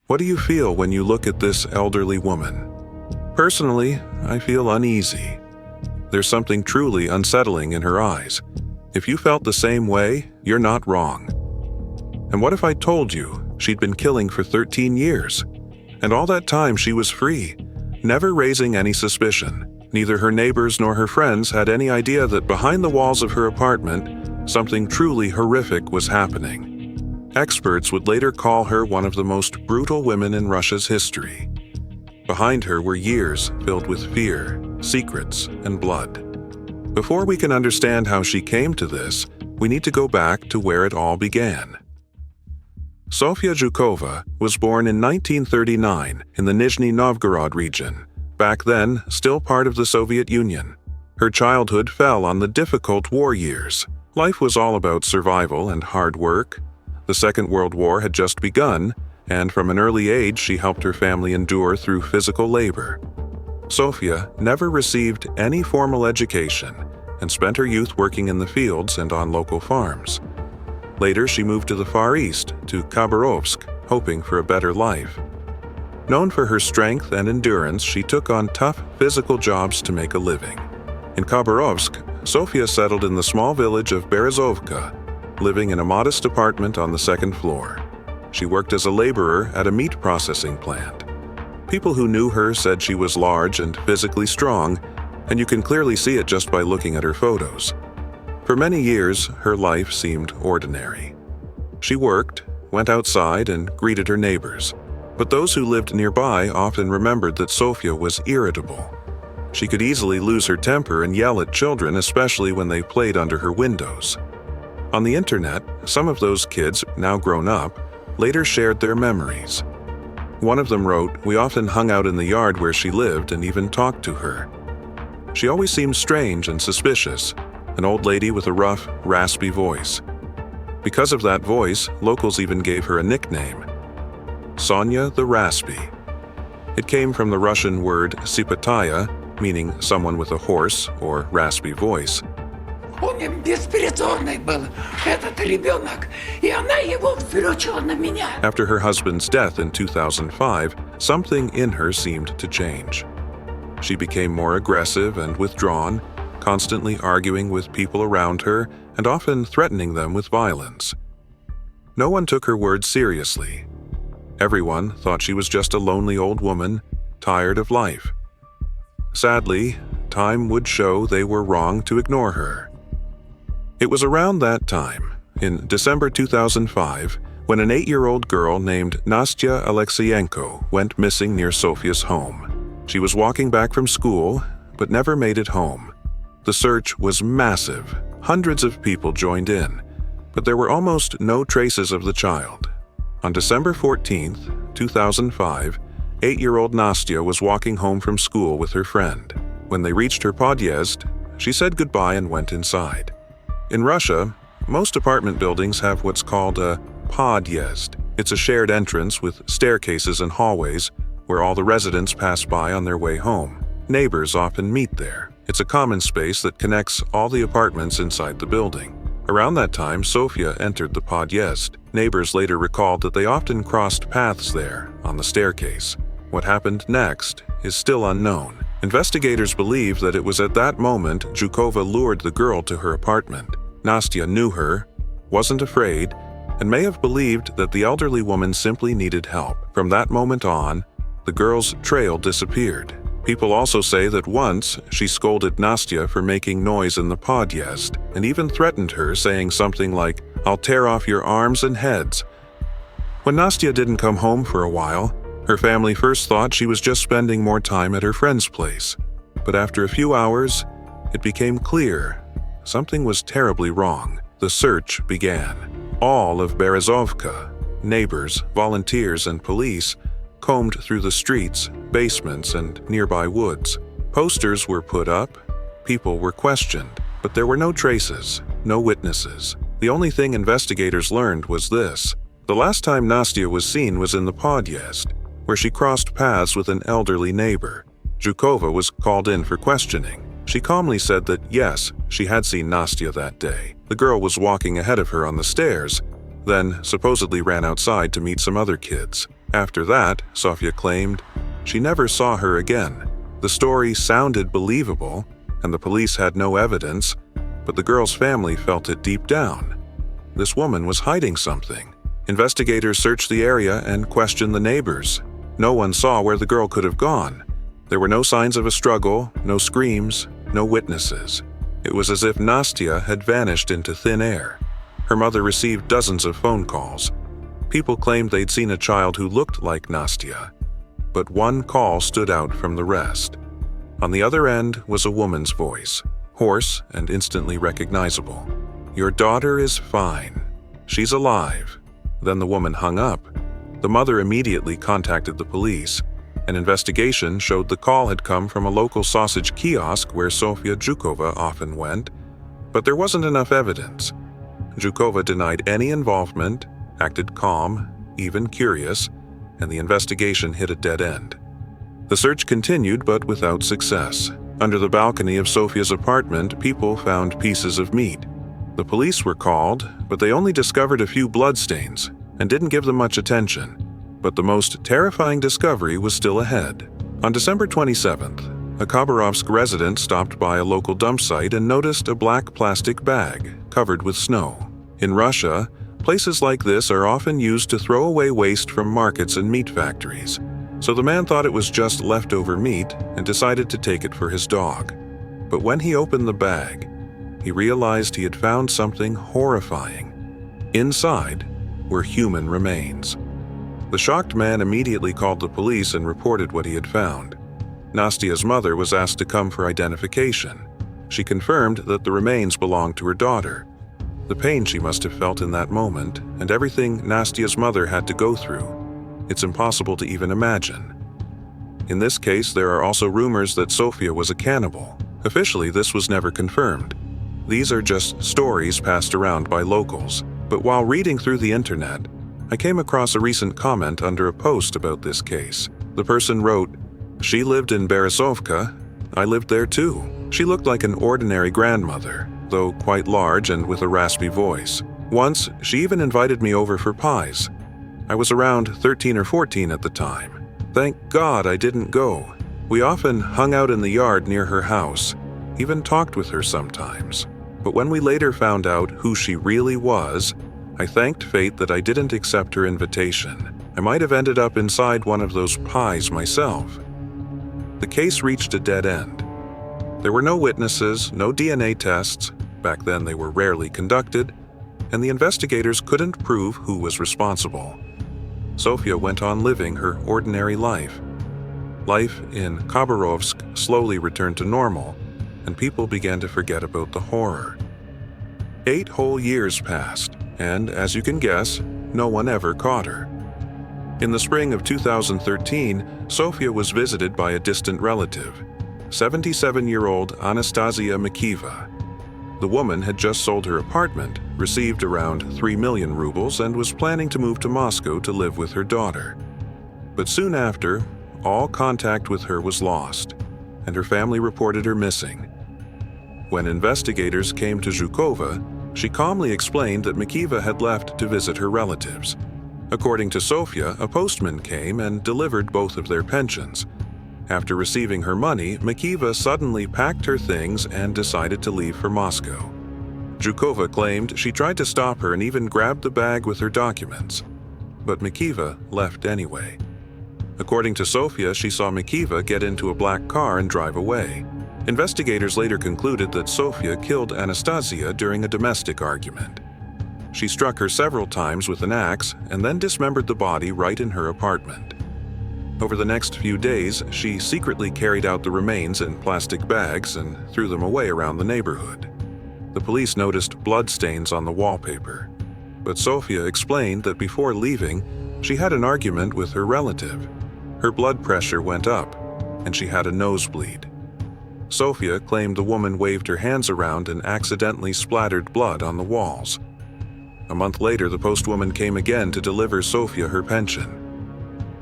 What do you feel when you look at this elderly woman? Personally, I feel uneasy. There's something truly unsettling in her eyes. If you felt the same way, you're not wrong. And what if I told you she'd been killing for 13 years? And all that time she was free, never raising any suspicion. Neither her neighbors nor her friends had any idea that behind the walls of her apartment, something truly horrific was happening. Experts would later call her one of the most brutal women in Russia's history. Behind her were years filled with fear, secrets, and blood. Before we can understand how she came to this, we need to go back to where it all began. Sofia Zhukova was born in 1939 in the Nizhny Novgorod region, back then still part of the Soviet Union. Her childhood fell on the difficult war years. Life was all about survival and hard work. The Second World War had just begun, and from an early age she helped her family endure through physical labor. Sofia never received any formal education and spent her youth working in the fields and on local farms. Later, she moved to the Far East, to Khabarovsk, hoping for a better life. Known for her strength and endurance, she took on tough physical jobs to make a living. In Khabarovsk, Sofia settled in the small village of Berezovka, living in a modest apartment on the second floor. She worked as a laborer at a meat processing plant. People who knew her said she was large and physically strong, and you can clearly see it just by looking at her photos. For many years, her life seemed ordinary. She worked, went outside, and greeted her neighbors. But those who lived nearby often remembered that Sofia was irritable. She could easily lose her temper and yell at children, especially when they played under her windows. On the internet, some of those kids, now grown up, later shared their memories. One of them wrote, "We often hung out in the yard where she lived and even talked to her. She always seemed strange and suspicious, an old lady with a rough, raspy voice. Because of that voice, locals even gave her a nickname, Sonia the Raspy. It came from the Russian word sipataya, meaning someone with a hoarse or raspy voice. Он беспризорный был, этот ребенок, и она его включила на меня. After her husband's death in 2005, something in her seemed to change. She became more aggressive and withdrawn, constantly arguing with people around her and often threatening them with violence. No one took her words seriously. Everyone thought she was just a lonely old woman, tired of life. Sadly, time would show they were wrong to ignore her. It was around that time, in December 2005, when an 8-year-old girl named Nastya Alexeyenko went missing near Sofia's home. She was walking back from school, but never made it home. The search was massive. Hundreds of people joined in, but there were almost no traces of the child. On December 14, 2005, 8-year-old Nastya was walking home from school with her friend. When they reached her pod'ezd, she said goodbye and went inside. In Russia, most apartment buildings have what's called a pod'ezd. It's a shared entrance with staircases and hallways where all the residents pass by on their way home. Neighbors often meet there. It's a common space that connects all the apartments inside the building. Around that time, Sofia entered the pod'ezd. Neighbors later recalled that they often crossed paths there, on the staircase. What happened next is still unknown. Investigators believe that it was at that moment Zhukova lured the girl to her apartment. Nastya knew her, wasn't afraid, and may have believed that the elderly woman simply needed help. From that moment on, the girl's trail disappeared. People also say that once she scolded Nastya for making noise in the pod'ezd and even threatened her, saying something like, "I'll tear off your arms and heads." When Nastya didn't come home for a while, her family first thought she was just spending more time at her friend's place. But after a few hours, it became clear something was terribly wrong. The search began. All of Berezovka, neighbors, volunteers, and police combed through the streets, basements, and nearby woods. Posters were put up, people were questioned, but there were no traces, no witnesses. The only thing investigators learned was this. The last time Nastya was seen was in the pod'ezd, where she crossed paths with an elderly neighbor. Zhukova was called in for questioning. She calmly said that yes, she had seen Nastya that day. The girl was walking ahead of her on the stairs, then supposedly ran outside to meet some other kids. After that, Sofia claimed, she never saw her again. The story sounded believable, and the police had no evidence, but the girl's family felt it deep down. This woman was hiding something. Investigators searched the area and questioned the neighbors. No one saw where the girl could have gone. There were no signs of a struggle, no screams, no witnesses. It was as if Nastya had vanished into thin air. Her mother received dozens of phone calls. People claimed they'd seen a child who looked like Nastya, but one call stood out from the rest. On the other end was a woman's voice, hoarse and instantly recognizable. "Your daughter is fine. She's alive." Then the woman hung up. The mother immediately contacted the police. An investigation showed the call had come from a local sausage kiosk where Sofia Zhukova often went, but there wasn't enough evidence. Zhukova denied any involvement, acted calm, even curious, and the investigation hit a dead end. The search continued, but without success. Under the balcony of Sofia's apartment, people found pieces of meat. The police were called, but they only discovered a few bloodstains and didn't give them much attention. But the most terrifying discovery was still ahead. On December 27th, a Khabarovsk resident stopped by a local dump site and noticed a black plastic bag covered with snow. In Russia, places like this are often used to throw away waste from markets and meat factories. So the man thought it was just leftover meat and decided to take it for his dog. But when he opened the bag, he realized he had found something horrifying. Inside were human remains. The shocked man immediately called the police and reported what he had found. Nastya's mother was asked to come for identification. She confirmed that the remains belonged to her daughter. The pain she must have felt in that moment, and everything Nastya's mother had to go through, it's impossible to even imagine. In this case, there are also rumors that Sofia was a cannibal. Officially, this was never confirmed. These are just stories passed around by locals. But while reading through the internet, I came across a recent comment under a post about this case. The person wrote, "She lived in Berezovka. I lived there too. She looked like an ordinary grandmother, though quite large and with a raspy voice. Once, she even invited me over for pies. I was around 13 or 14 at the time. Thank God I didn't go. We often hung out in the yard near her house, even talked with her sometimes. But when we later found out who she really was, I thanked fate that I didn't accept her invitation. I might have ended up inside one of those pies myself." The case reached a dead end. There were no witnesses, no DNA tests, back then they were rarely conducted, and the investigators couldn't prove who was responsible. Sofia went on living her ordinary life. Life in Khabarovsk slowly returned to normal, and people began to forget about the horror. 8 whole years passed, and as you can guess, no one ever caught her. In the spring of 2013, Sofia was visited by a distant relative, 77-year-old Anastasia Mikiva. The woman had just sold her apartment, received around 3 million rubles, and was planning to move to Moscow to live with her daughter. But soon after, all contact with her was lost, and her family reported her missing. When investigators came to Zhukova, she calmly explained that Mikiva had left to visit her relatives. According to Sofia, a postman came and delivered both of their pensions. After receiving her money, Mikiva suddenly packed her things and decided to leave for Moscow. Zhukova claimed she tried to stop her and even grabbed the bag with her documents. But Mikiva left anyway. According to Sofia, she saw Mikiva get into a black car and drive away. Investigators later concluded that Sofia killed Anastasia during a domestic argument. She struck her several times with an axe and then dismembered the body right in her apartment. Over the next few days, she secretly carried out the remains in plastic bags and threw them away around the neighborhood. The police noticed bloodstains on the wallpaper, but Sofia explained that before leaving, she had an argument with her relative. Her blood pressure went up, and she had a nosebleed. Sofia claimed the woman waved her hands around and accidentally splattered blood on the walls. A month later, the postwoman came again to deliver Sofia her pension.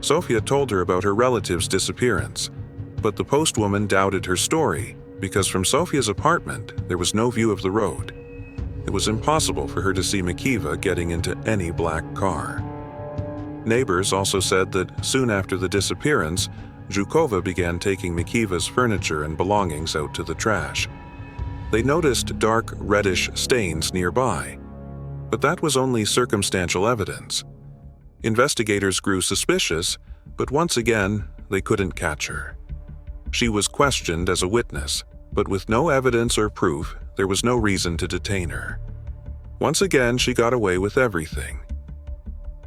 Sofia told her about her relative's disappearance, but the postwoman doubted her story because from Sofia's apartment, there was no view of the road. It was impossible for her to see Mikiva getting into any black car. Neighbors also said that soon after the disappearance, Zhukova began taking Mikiva's furniture and belongings out to the trash. They noticed dark, reddish stains nearby, but that was only circumstantial evidence. Investigators grew suspicious, but once again, they couldn't catch her. She was questioned as a witness, but with no evidence or proof, there was no reason to detain her. Once again, she got away with everything.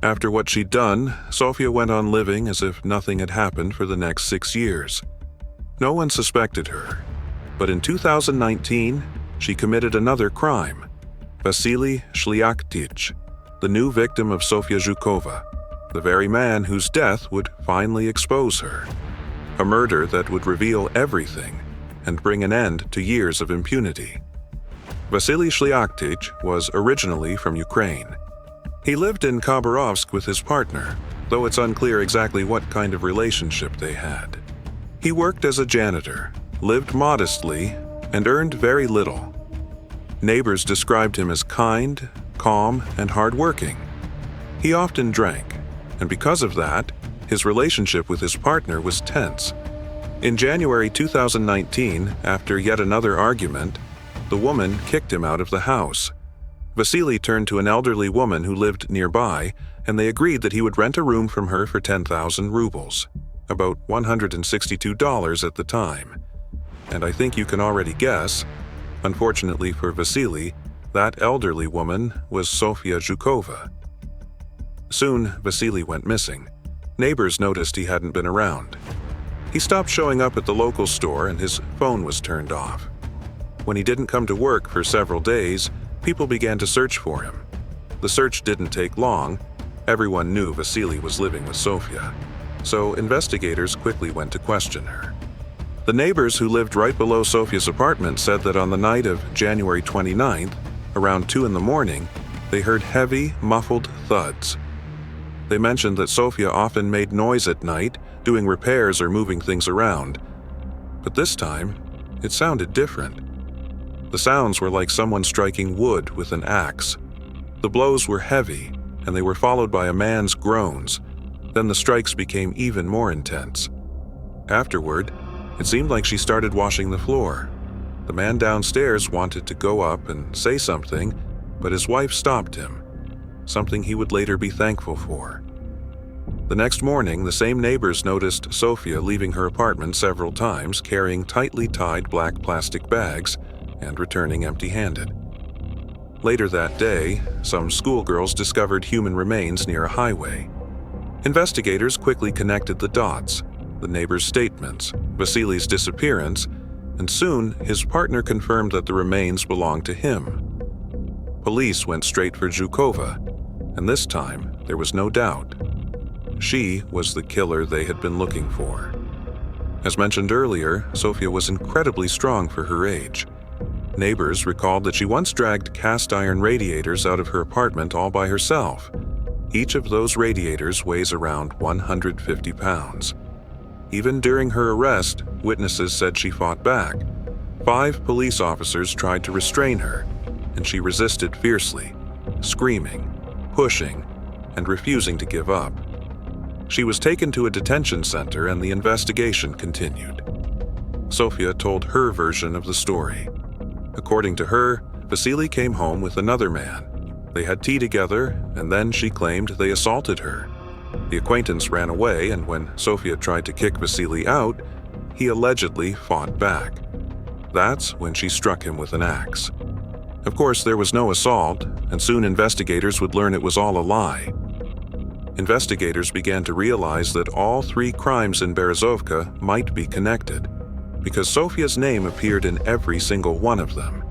After what she'd done, Sofia went on living as if nothing had happened for the next 6 years. No one suspected her, but in 2019, she committed another crime. Vasily Shliaktych, the new victim of Sofia Zhukova, the very man whose death would finally expose her. A murder that would reveal everything and bring an end to years of impunity. Vasily Shliaktych was originally from Ukraine. He lived in Khabarovsk with his partner, though it's unclear exactly what kind of relationship they had. He worked as a janitor, lived modestly, and earned very little. Neighbors described him as kind, calm, and hardworking. He often drank, and because of that, his relationship with his partner was tense. In January 2019, after yet another argument, the woman kicked him out of the house. Vasily turned to an elderly woman who lived nearby, and they agreed that he would rent a room from her for 10,000 rubles, about $162 at the time. And I think you can already guess, unfortunately for Vasily, that elderly woman was Sofia Zhukova. Soon, Vasily went missing. Neighbors noticed he hadn't been around. He stopped showing up at the local store and his phone was turned off. When he didn't come to work for several days, people began to search for him. The search didn't take long. Everyone knew Vasily was living with Sofia, so investigators quickly went to question her. The neighbors who lived right below Sofia's apartment said that on the night of January 29th, around 2 in the morning, they heard heavy, muffled thuds. They mentioned that Sofia often made noise at night, doing repairs or moving things around. But this time, it sounded different. The sounds were like someone striking wood with an axe. The blows were heavy, and they were followed by a man's groans. Then the strikes became even more intense. Afterward, it seemed like she started washing the floor. The man downstairs wanted to go up and say something, but his wife stopped him, something he would later be thankful for. The next morning, the same neighbors noticed Sofia leaving her apartment several times, carrying tightly tied black plastic bags and returning empty-handed. Later that day, some schoolgirls discovered human remains near a highway. Investigators quickly connected the dots, the neighbors' statements, Vasily's disappearance, and soon his partner confirmed that the remains belonged to him. Police went straight for Zhukova, and this time there was no doubt. She was the killer they had been looking for. As mentioned earlier, Sofia was incredibly strong for her age. Neighbors recalled that she once dragged cast iron radiators out of her apartment all by herself. Each of those radiators weighs around 150 pounds. Even during her arrest, witnesses said she fought back. 5 police officers tried to restrain her, and she resisted fiercely, screaming, pushing, and refusing to give up. She was taken to a detention center and the investigation continued. Sofia told her version of the story. According to her, Vasily came home with another man. They had tea together, and then she claimed they assaulted her. The acquaintance ran away, and when Sofia tried to kick Vasily out, he allegedly fought back. That's when she struck him with an axe. Of course, there was no assault, and soon investigators would learn it was all a lie. Investigators began to realize that all 3 crimes in Berezovka might be connected, because Sofia's name appeared in every single one of them.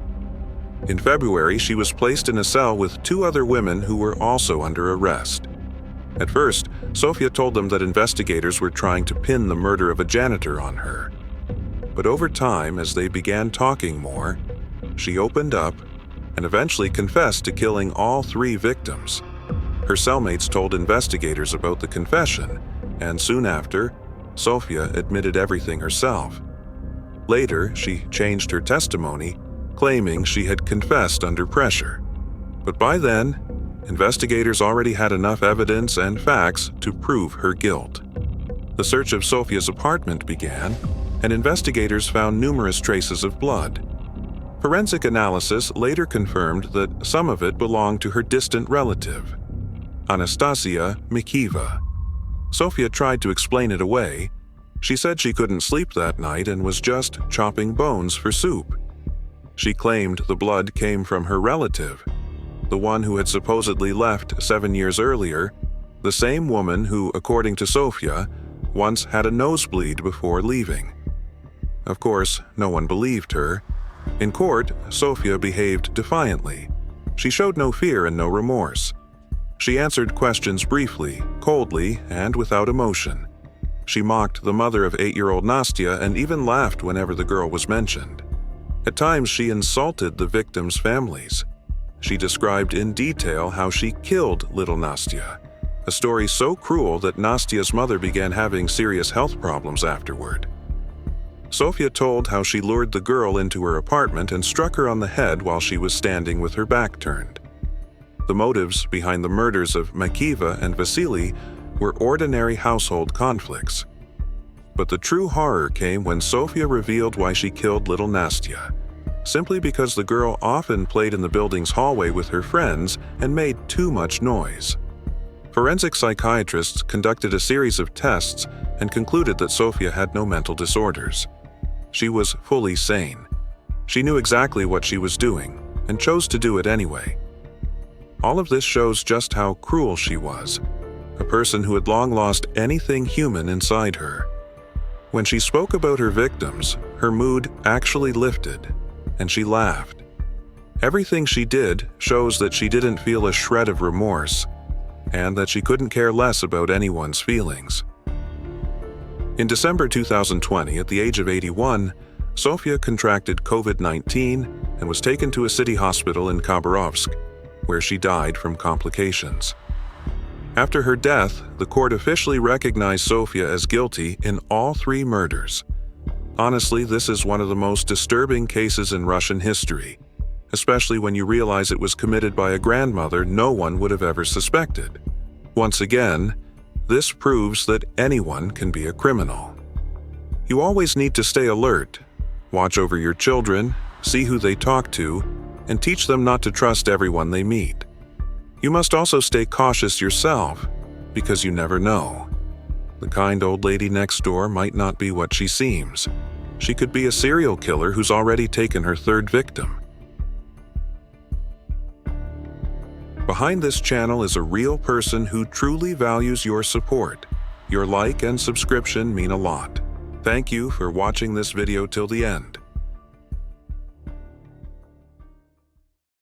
In February, she was placed in a cell with 2 other women who were also under arrest. At first, Sofia told them that investigators were trying to pin the murder of a janitor on her. But over time, as they began talking more, she opened up and eventually confessed to killing all 3 victims. Her cellmates told investigators about the confession, and soon after, Sofia admitted everything herself. Later, she changed her testimony, claiming she had confessed under pressure. But by then, investigators already had enough evidence and facts to prove her guilt. The search of Sofia's apartment began, and investigators found numerous traces of blood. Forensic analysis later confirmed that some of it belonged to her distant relative, Anastasia Mikiva. Sofia tried to explain it away. She said she couldn't sleep that night and was just chopping bones for soup. She claimed the blood came from her relative, the one who had supposedly left 7 years earlier, the same woman who, according to Sofia, once had a nosebleed before leaving. Of course, no one believed her. In court, Sofia behaved defiantly. She showed no fear and no remorse. She answered questions briefly, coldly, and without emotion. She mocked the mother of 8-year-old Nastya and even laughed whenever the girl was mentioned. At times, she insulted the victims' families. She described in detail how she killed little Nastya, a story so cruel that Nastya's mother began having serious health problems afterward. Sofia told how she lured the girl into her apartment and struck her on the head while she was standing with her back turned. The motives behind the murders of Mikiva and Vasily were ordinary household conflicts. But the true horror came when Sofia revealed why she killed little Nastya, simply because the girl often played in the building's hallway with her friends and made too much noise. Forensic psychiatrists conducted a series of tests and concluded that Sofia had no mental disorders. She was fully sane. She knew exactly what she was doing and chose to do it anyway. All of this shows just how cruel she was, a person who had long lost anything human inside her. When she spoke about her victims, her mood actually lifted, and she laughed. Everything she did shows that she didn't feel a shred of remorse, and that she couldn't care less about anyone's feelings. In December 2020, at the age of 81, Sofia contracted COVID-19 and was taken to a city hospital in Khabarovsk, where she died from complications. After her death, the court officially recognized Sofia as guilty in all 3 murders. Honestly, this is one of the most disturbing cases in Russian history, especially when you realize it was committed by a grandmother no one would have ever suspected. Once again, this proves that anyone can be a criminal. You always need to stay alert, watch over your children, see who they talk to, and teach them not to trust everyone they meet. You must also stay cautious yourself, because you never know. The kind old lady next door might not be what she seems. She could be a serial killer who's already taken her 3rd victim. Behind this channel is a real person who truly values your support. Your like and subscription mean a lot. Thank you for watching this video till the end.